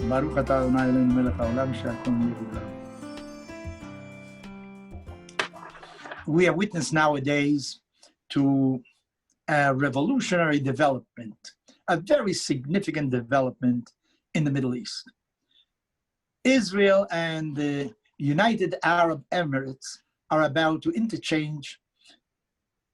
Baruch atah Adonai Eloheinu melech haolam she'akol nהיה. We are witness nowadays to a revolutionary development, a very significant development in the Middle East. Israel and the United Arab Emirates are about to interchange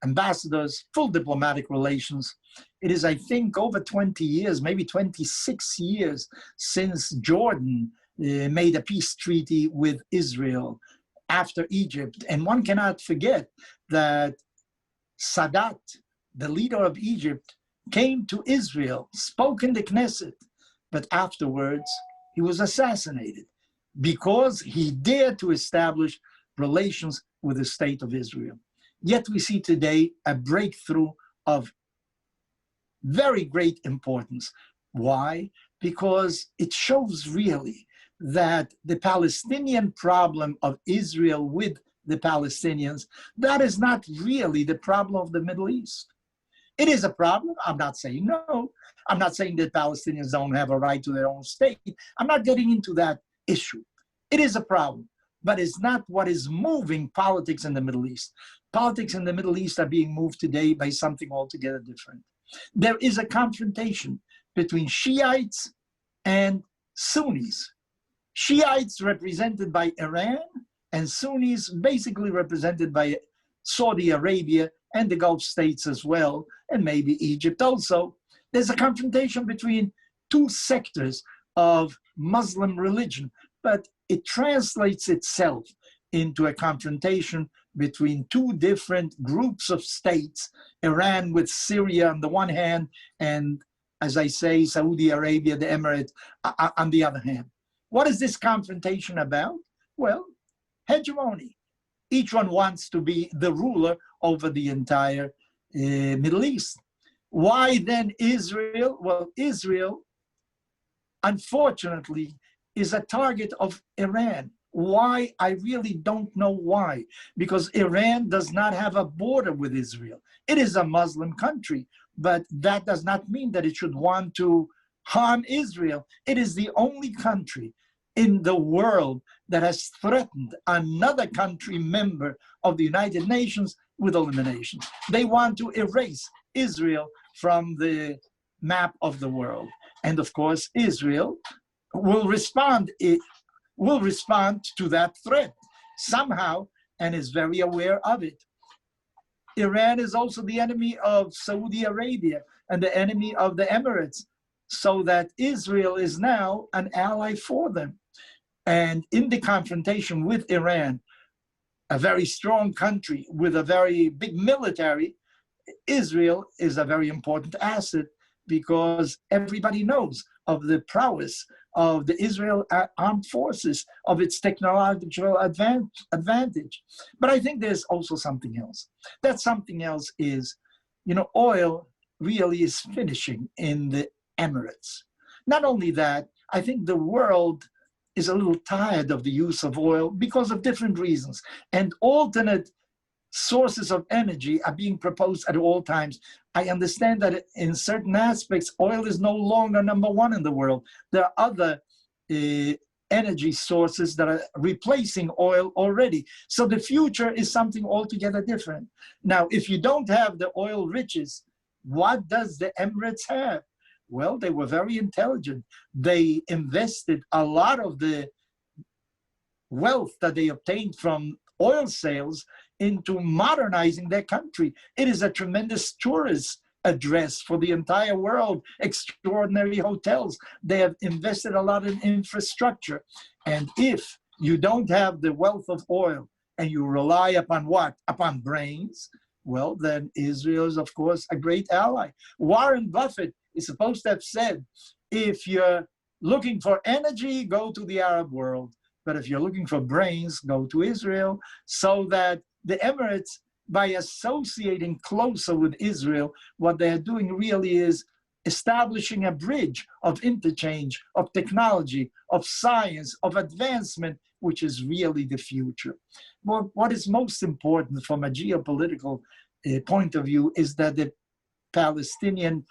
ambassadors, full diplomatic relations. It is, I think, over 20 years, maybe 26 years since Jordan made a peace treaty with Israel after Egypt. And one cannot forget that Sadat, the leader of Egypt, came to Israel, spoke in the Knesset, but afterwards he was assassinated because he dared to establish relations with the state of Israel. Yet we see today a breakthrough of very great importance. Why? Because it shows really that the Palestinian problem of Israel with the Palestinians, that is not really the problem of the Middle East. It is a problem. I'm not saying no. I'm not saying that Palestinians don't have a right to their own state. I'm not getting into that issue. It is a problem, but it's not what is moving politics in the Middle East. Politics in the Middle East are being moved today by something altogether different. There is a confrontation between Shiites and Sunnis. Shiites represented by Iran and Sunnis basically represented by Saudi Arabia and the Gulf states as well, and maybe Egypt also. There's a confrontation between two sectors of Muslim religion, but it translates itself into a confrontation between two different groups of states, Iran with Syria on the one hand, and as I say, Saudi Arabia, the Emirates, on the other hand. What is this confrontation about? Well, hegemony. Each one wants to be the ruler over the entire Middle East. Why then Israel? Well, Israel, unfortunately, is a target of Iran. Why? I really don't know why. Because Iran does not have a border with Israel. It is a Muslim country, but that does not mean that it should want to harm Israel. It is the only country in the world that has threatened another country member of the United Nations with elimination. They want to erase Israel from the map of the world. And of course, Israel will respond to that threat somehow and is very aware of it. Iran is also the enemy of Saudi Arabia and the enemy of the Emirates, so that Israel is now an ally for them. And in the confrontation with Iran, a very strong country with a very big military, Israel is a very important asset because everybody knows of the prowess of the Israel armed forces, of its technological advantage. But I think there's also something else. That something else is, oil really is finishing in the Emirates. Not only that, I think the world is a little tired of the use of oil because of different reasons. And alternate sources of energy are being proposed at all times. I understand that in certain aspects, oil is no longer number one in the world. There are other energy sources that are replacing oil already. So the future is something altogether different. Now, if you don't have the oil riches, what does the Emirates have? Well, they were very intelligent. They invested a lot of the wealth that they obtained from oil sales into modernizing their country. It is a tremendous tourist address for the entire world, extraordinary hotels. They have invested a lot in infrastructure. And if you don't have the wealth of oil and you rely upon what? Upon brains, well, then Israel is, of course, a great ally. Warren Buffett is supposed to have said, if you're looking for energy, go to the Arab world. But if you're looking for brains, go to Israel, so that the Emirates, by associating closer with Israel, what they're doing really is establishing a bridge of interchange, of technology, of science, of advancement, which is really the future. But what is most important from a geopolitical point of view is that the Palestinian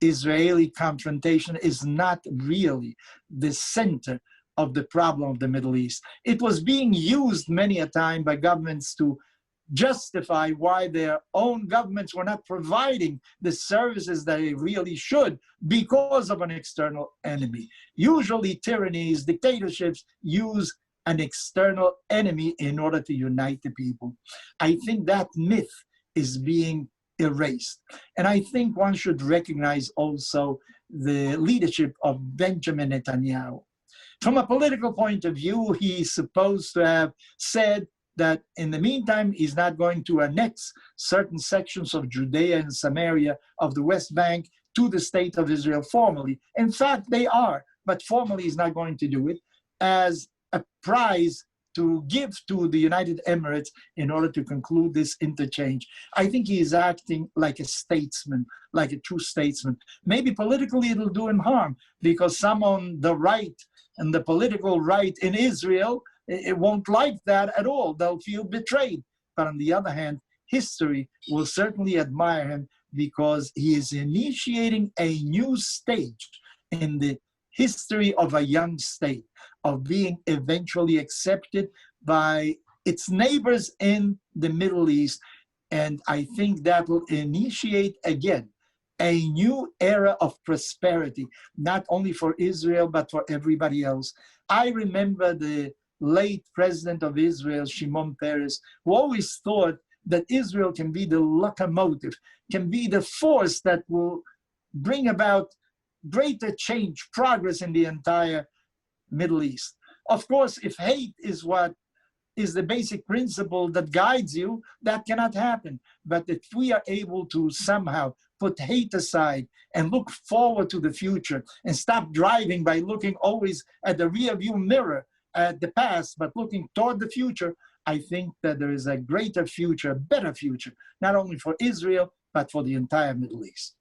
Israeli confrontation is not really the center of the problem of the Middle East. It was being used many a time by governments to justify why their own governments were not providing the services they really should because of an external enemy. Usually tyrannies, dictatorships use an external enemy in order to unite the people. I think that myth is being erased. And I think one should recognize also the leadership of Benjamin Netanyahu. From a political point of view, he's supposed to have said that in the meantime, he's not going to annex certain sections of Judea and Samaria of the West Bank to the state of Israel formally. In fact, they are, but formally he's not going to do it as a prize to give to the United Emirates in order to conclude this interchange. I think he is acting like a statesman, like a true statesman. Maybe politically it'll do him harm because some on the right and the political right in Israel, it won't like that at all. They'll feel betrayed. But on the other hand, history will certainly admire him because he is initiating a new stage in the history of a young state, of being eventually accepted by its neighbors in the Middle East. And I think that will initiate again a new era of prosperity, not only for Israel, but for everybody else. I remember the late president of Israel, Shimon Peres, who always thought that Israel can be the locomotive, can be the force that will bring about greater change, progress in the entire Middle East. Of course, if hate is what is the basic principle that guides you, that cannot happen. But if we are able to somehow put hate aside and look forward to the future and stop driving by looking always at the rear view mirror at the past, but looking toward the future, I think that there is a greater future, a better future, not only for Israel, but for the entire Middle East.